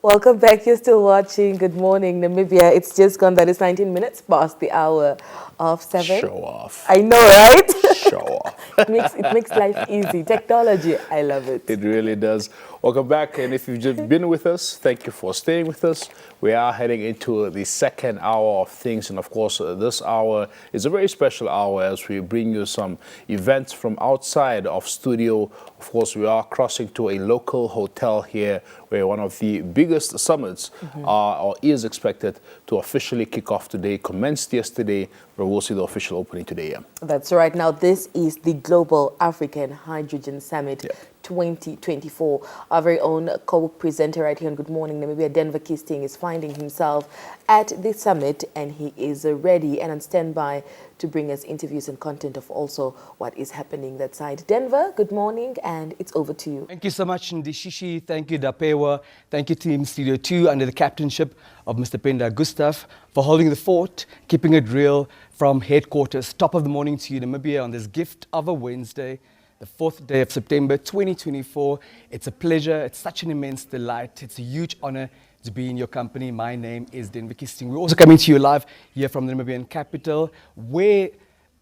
Welcome back. You're still watching Good Morning Namibia. It's just gone, that is 19 minutes past the hour of 7. Show off. I know, right? Show off. It makes life easy. Technology, I love it. It really does. Welcome back, and if you've just been with us, thank you for staying with us. We are heading into the second hour of things, and of course, this hour is a very special hour as we bring you some events from outside of studio. Of course, we are crossing to a local hotel here where one of the biggest summits are or is expected to officially kick off today, commenced yesterday, where we'll see the official opening today. Yeah. That's right. Now, this is the Global African Hydrogen Summit 2024. Our very own co-presenter right here on Good Morning Namibia, Denver Kisting, is finding himself at the summit, and he is ready and on standby to bring us interviews and content of also what is happening that side. Denver, good morning, and it's over to you. Thank you so much, Ndishishi. Thank you, Dapewa. Thank you, Team Studio 2, under the captainship of Mr. Penda Gustav, for holding the fort, keeping it real from headquarters. Top of the morning to you, Namibia, on this gift of a Wednesday, the 4th day of September 2024. It's a pleasure. It's such an immense delight. It's a huge honor to be in your company. My name is Denver Kisting. We're also coming to you live here from the Namibian capital, where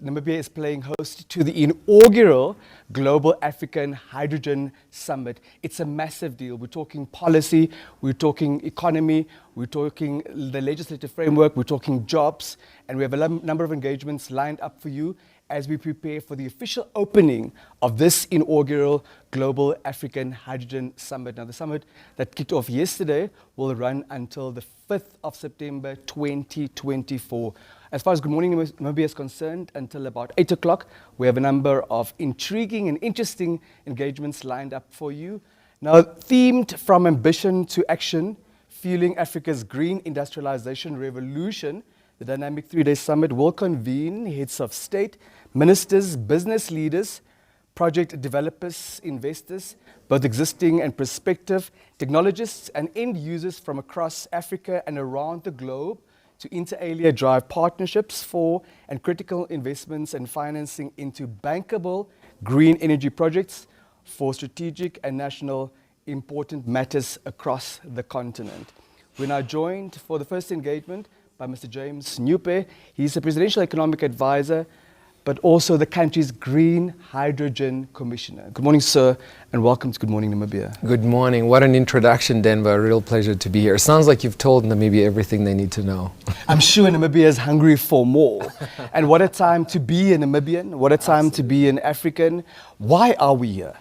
Namibia is playing host to the inaugural Global African Hydrogen Summit. It's a massive deal. We're talking policy, we're talking economy, we're talking the legislative framework, we're talking jobs, and we have a number of engagements lined up for you as we prepare for the official opening of this inaugural Global African Hydrogen Summit. Now, the summit that kicked off yesterday will run until the 5th of September 2024. As far as Good Morning Namibia is concerned, until about 8 o'clock, we have a number of intriguing and interesting engagements lined up for you. Now, themed from ambition to action, fueling Africa's green industrialization revolution, the dynamic 3-day summit will convene heads of state, ministers, business leaders, project developers, investors, both existing and prospective, technologists and end users from across Africa and around the globe to inter alia drive partnerships for and critical investments and financing into bankable green energy projects for strategic and national important matters across the continent. We're now joined for the first engagement by Mr. James Mnyupe. He's the Presidential Economic Advisor, but also the country's Green Hydrogen Commissioner. Good morning, sir, and welcome to Good Morning Namibia. Good morning. What an introduction, Denver. A real pleasure to be here. Sounds like you've told Namibia everything they need to know. I'm sure Namibia is hungry for more. And what a time to be a Namibian. What a time to be an African. Why are we here?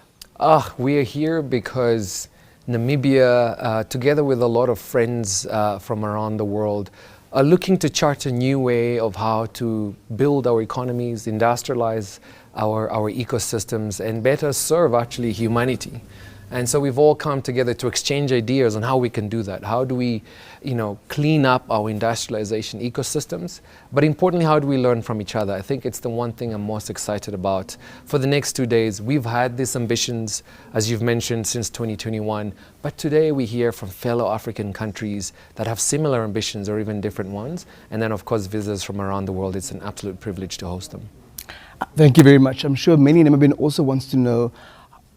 We are here because Namibia, together with a lot of friends from around the world, are looking to chart a new way of how to build our economies, industrialize our ecosystems, and better serve actually humanity. And so we've all come together to exchange ideas on how we can do that. How do we, clean up our industrialization ecosystems? But importantly, how do we learn from each other? I think it's the one thing I'm most excited about. For the next 2 days, we've had these ambitions, as you've mentioned, since 2021. But today we hear from fellow African countries that have similar ambitions or even different ones. And then, of course, visitors from around the world. It's an absolute privilege to host them. Thank you very much. I'm sure many Namibians also wants to know,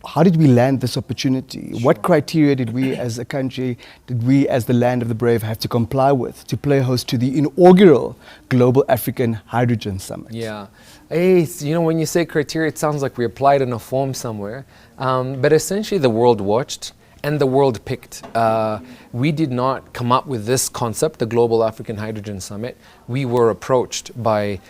how did we land this opportunity? Sure. What criteria did we as a country, did we as the land of the brave have to comply with to play host to the inaugural Global African Hydrogen Summit? Yeah. Hey, when you say criteria, it sounds like we applied in a form somewhere. But essentially the world watched and the world picked. We did not come up with this concept, the Global African Hydrogen Summit. We were approached by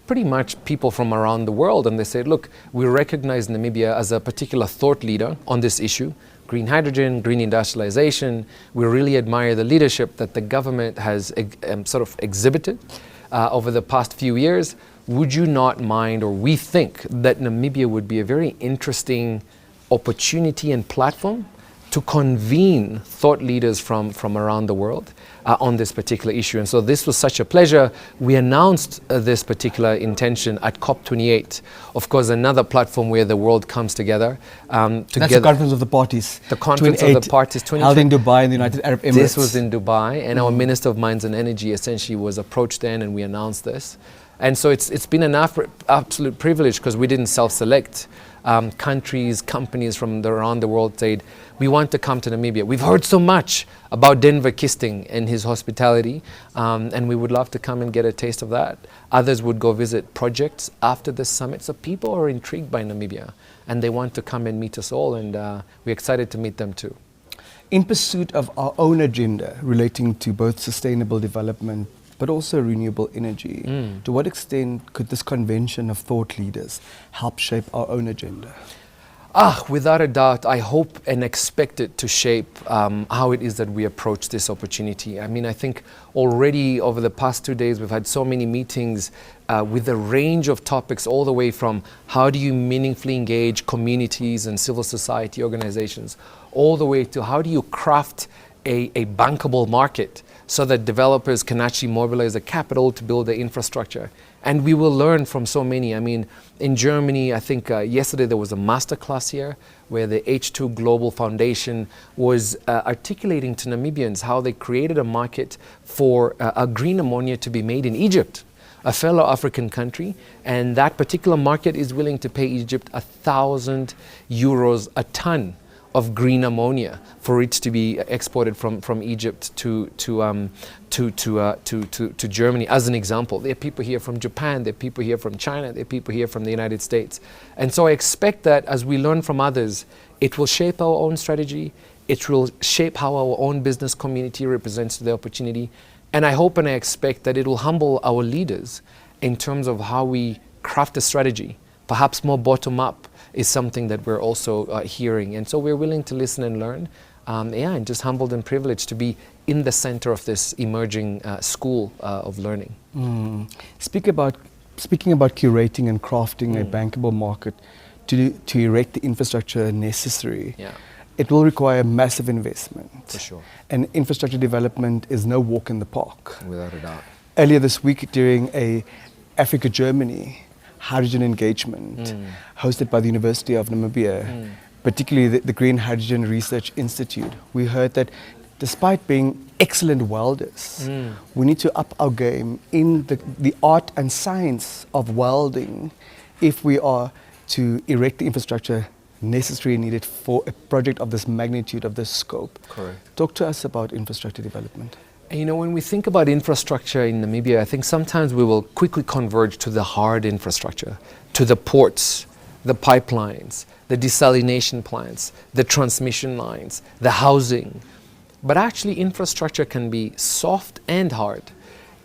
pretty much people from around the world, and they said, look, we recognize Namibia as a particular thought leader on this issue, green hydrogen, green industrialization. We really admire the leadership that the government has sort of exhibited over the past few years. Would you not mind, or we think that Namibia would be a very interesting opportunity and platform to convene thought leaders from around the world on this particular issue. And so this was such a pleasure. We announced this particular intention at COP28. Of course, another platform where the world comes together. That's the Conference of the Parties. The Conference of the Parties. Held in Dubai in the United Arab Emirates. This was in Dubai, and our Minister of Mines and Energy essentially was approached then, and we announced this. And so it's been an absolute privilege, because we didn't self-select. Countries, companies from around the world said, we want to come to Namibia. We've heard so much about Denver Kisting and his hospitality, and we would love to come and get a taste of that. Others would go visit projects after the summit. So people are intrigued by Namibia, and they want to come and meet us all, and we're excited to meet them too. In pursuit of our own agenda relating to both sustainable development but also renewable energy, to what extent could this convention of thought leaders help shape our own agenda? Without a doubt, I hope and expect it to shape how it is that we approach this opportunity. I mean, I think already over the past 2 days, we've had so many meetings with a range of topics, all the way from how do you meaningfully engage communities and civil society organizations, all the way to how do you craft a bankable market so that developers can actually mobilize the capital to build the infrastructure. And we will learn from so many. I mean, in Germany, I think yesterday there was a masterclass here where the H2 Global Foundation was articulating to Namibians how they created a market for a green ammonia to be made in Egypt, a fellow African country. And that particular market is willing to pay Egypt 1,000 euros a ton of green ammonia for it to be exported from Egypt to Germany, as an example. There are people here from Japan, there are people here from China, there are people here from the United States. And so I expect that as we learn from others, it will shape our own strategy, it will shape how our own business community represents the opportunity. And I hope and I expect that it will humble our leaders in terms of how we craft a strategy, perhaps more bottom-up, is something that we're also hearing. And so we're willing to listen and learn. And just humbled and privileged to be in the center of this emerging school of learning. Speaking about curating and crafting a bankable market to erect the infrastructure necessary, it will require massive investment. For sure. And infrastructure development is no walk in the park. Without a doubt. Earlier this week, during a Africa-Germany hydrogen engagement hosted by the University of Namibia, particularly the Green Hydrogen Research Institute, we heard that despite being excellent welders, we need to up our game in the art and science of welding if we are to erect the infrastructure necessary and needed for a project of this magnitude, of this scope. Correct. Talk to us about infrastructure development. You know, when we think about infrastructure in Namibia, I think sometimes we will quickly converge to the hard infrastructure, to the ports, the pipelines, the desalination plants, the transmission lines, the housing. But actually, infrastructure can be soft and hard.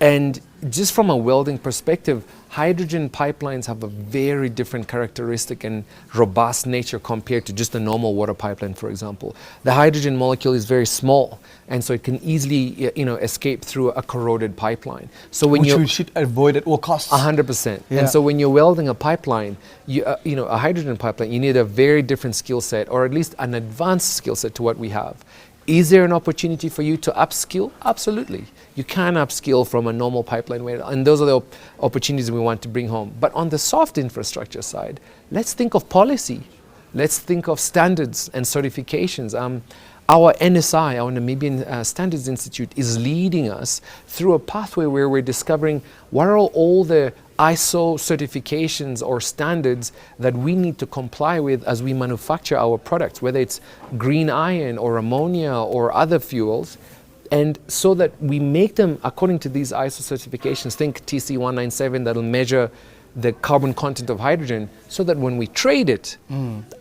And just from a welding perspective, hydrogen pipelines have a very different characteristic and robust nature compared to just a normal water pipeline, for example. The hydrogen molecule is very small, and so it can easily, escape through a corroded pipeline. So when Which we should avoid at all costs. 100%. Yeah. And so when you're welding a pipeline, a hydrogen pipeline, you need a very different skill set, or at least an advanced skill set to what we have. Is there an opportunity for you to upskill? Absolutely. You can upskill from a normal pipeline way, and those are the opportunities we want to bring home. But on the soft infrastructure side, let's think of policy. Let's think of standards and certifications. Our NSI, our Namibian Standards Institute, is leading us through a pathway where we're discovering what are all the ISO certifications or standards that we need to comply with as we manufacture our products, whether it's green iron or ammonia or other fuels, and so that we make them according to these ISO certifications. Think TC197, that'll measure the carbon content of hydrogen, so that when we trade it,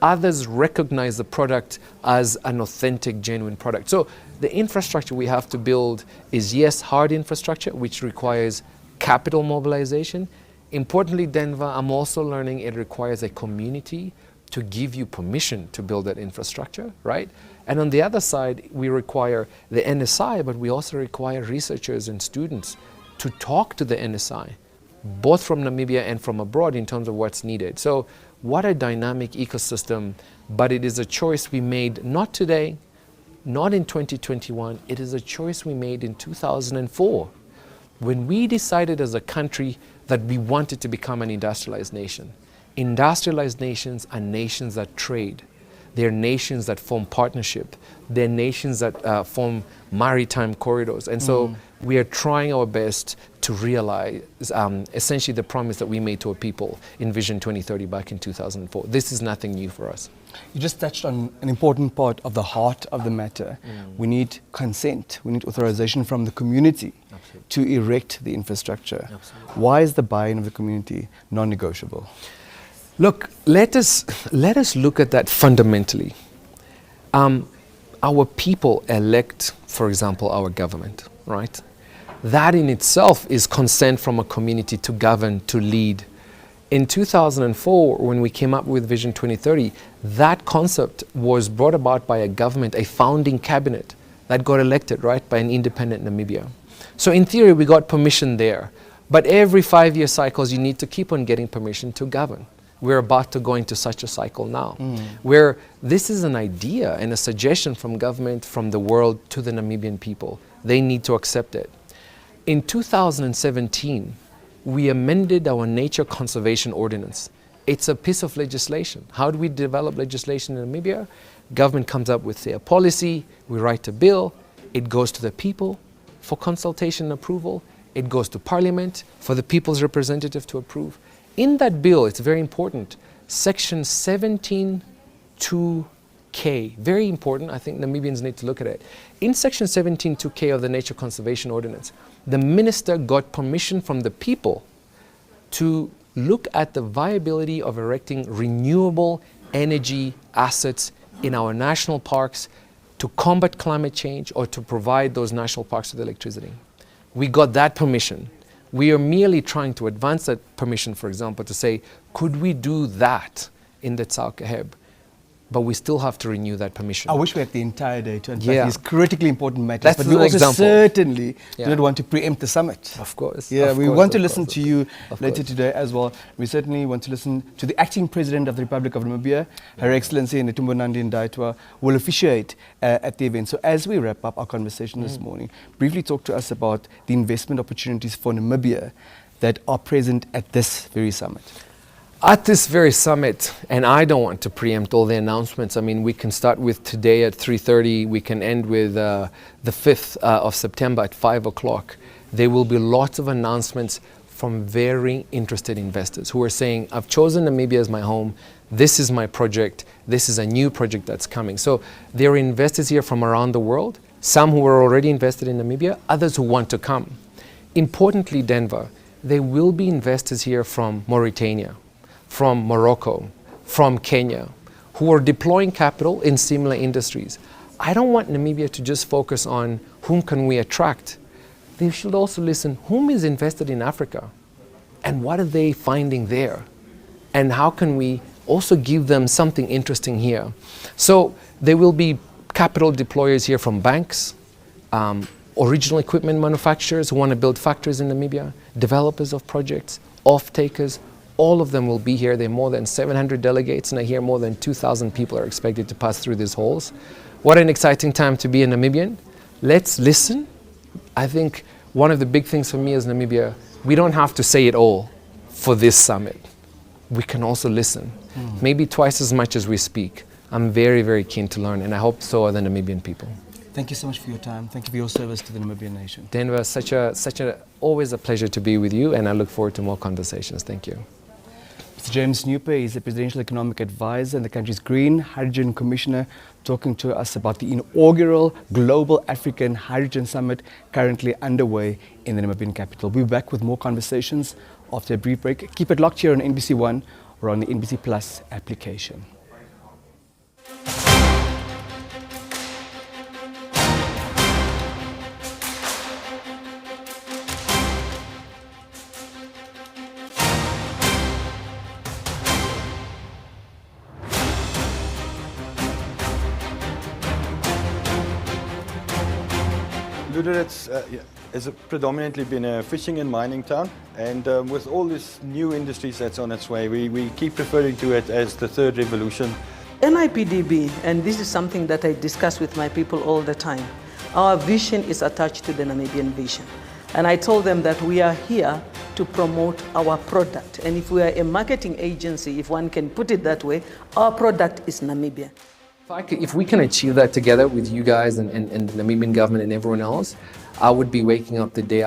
others recognize the product as an authentic, genuine product. So the infrastructure we have to build is, yes, hard infrastructure, which requires capital mobilization. Importantly, Denver, I'm also learning it requires a community to give you permission to build that infrastructure, right? And on the other side, we require the NSI, but we also require researchers and students to talk to the NSI, both from Namibia and from abroad, in terms of what's needed. So what a dynamic ecosystem, but it is a choice we made not today, not in 2021, it is a choice we made in 2004, when we decided as a country that we wanted to become an industrialized nation. Industrialized nations are nations that trade. They're nations that form partnership. They're nations that form maritime corridors. And so we are trying our best to realize essentially the promise that we made to our people in Vision 2030 back in 2004. This is nothing new for us. You just touched on an important part of the heart of the matter. We need consent. We need authorization from the community to erect the infrastructure. Why is the buy-in of the community non-negotiable? Look, let us look at that fundamentally. Our people elect, for example, our government, right? That in itself is consent from a community to govern, to lead. In 2004, when we came up with Vision 2030, that concept was brought about by a government, a founding cabinet that got elected, right, by an independent Namibia. So in theory, we got permission there. But every 5-year cycles, you need to keep on getting permission to govern. We're about to go into such a cycle now, where this is an idea and a suggestion from government, from the world to the Namibian people. They need to accept it. In 2017, we amended our Nature Conservation Ordinance. It's a piece of legislation. How do we develop legislation in Namibia? Government comes up with, say, a policy, we write a bill, it goes to the people for consultation and approval, it goes to Parliament for the people's representative to approve. In that bill, it's very important, Section 17(2)(k), very important, I think Namibians need to look at it. In Section 17(2)(k) of the Nature Conservation Ordinance, the minister got permission from the people to look at the viability of erecting renewable energy assets in our national parks to combat climate change or to provide those national parks with electricity. We got that permission. We are merely trying to advance that permission, for example, to say, could we do that in the Tsau-Kaheb? But we still have to renew that permission. I wish we had the entire day to unpack these critically important matters. That's but we also certainly do not want to preempt the summit. Of course. Yeah, we want to listen to you later today as well. We certainly want to listen to the acting president of the Republic of Namibia, Her Excellency Netumbo Nandi Ndaitwah, will officiate at the event. So as we wrap up our conversation this morning, briefly talk to us about the investment opportunities for Namibia that are present at this very summit. At this very summit, and I don't want to preempt all the announcements. I mean, we can start with today at 3:30. We can end with the 5th of September at 5 o'clock. There will be lots of announcements from very interested investors who are saying, I've chosen Namibia as my home. This is my project. This is a new project that's coming. So there are investors here from around the world, some who are already invested in Namibia, others who want to come. Importantly, Denver, there will be investors here from Mauritania, from Morocco, from Kenya, who are deploying capital in similar industries. I don't want Namibia to just focus on whom can we attract. They should also listen, whom is invested in Africa? And what are they finding there? And how can we also give them something interesting here? So there will be capital deployers here from banks, original equipment manufacturers who want to build factories in Namibia, developers of projects, off-takers. All of them will be here. There are more than 700 delegates, and I hear more than 2,000 people are expected to pass through these halls. What an exciting time to be a Namibian. Let's listen. I think one of the big things for me as Namibia, we don't have to say it all for this summit. We can also listen, maybe twice as much as we speak. I'm very, very keen to learn, and I hope so are the Namibian people. Thank you so much for your time. Thank you for your service to the Namibian nation. Denver, always a pleasure to be with you, and I look forward to more conversations. Thank you. Mr. James Mnyupe is the Presidential Economic Advisor and the country's Green Hydrogen Commissioner, talking to us about the inaugural Global African Hydrogen Summit currently underway in the Namibian capital. We'll be back with more conversations after a brief break. Keep it locked here on NBC One or on the NBC Plus application. It's predominantly been a fishing and mining town, and with all these new industries that's on its way, we keep referring to it as the third revolution. NIPDB, and this is something that I discuss with my people all the time, our vision is attached to the Namibian vision. And I told them that we are here to promote our product. And if we are a marketing agency, if one can put it that way, our product is Namibia. If we can achieve that together with you guys and the Namibian government and everyone else, I would be waking up the day